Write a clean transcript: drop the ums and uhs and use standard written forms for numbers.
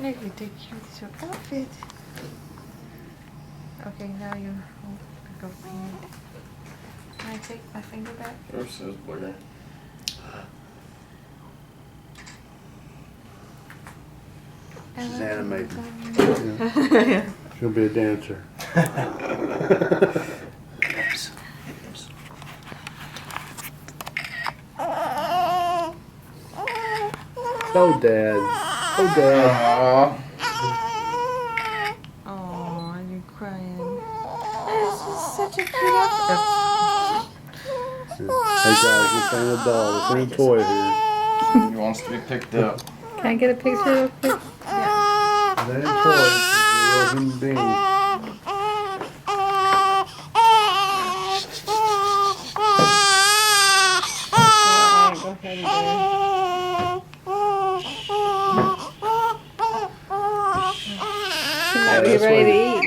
Look at the cute outfit. Okay, now you go paint. Can I take my finger back? Yours says boy. She's animated. Yeah. She's gonna be a dancer. Oh, Dad. Oh, Dad. Oh, you're crying. This is such a cute outfit. Hey guys, this ain't a doll. This ain't a toy here. He wants to be picked up. Can I get a picture real quick? Yeah. This ain't a toy. This is a real human being. Alright, go ahead and do it. She might be that's ready what- to eat.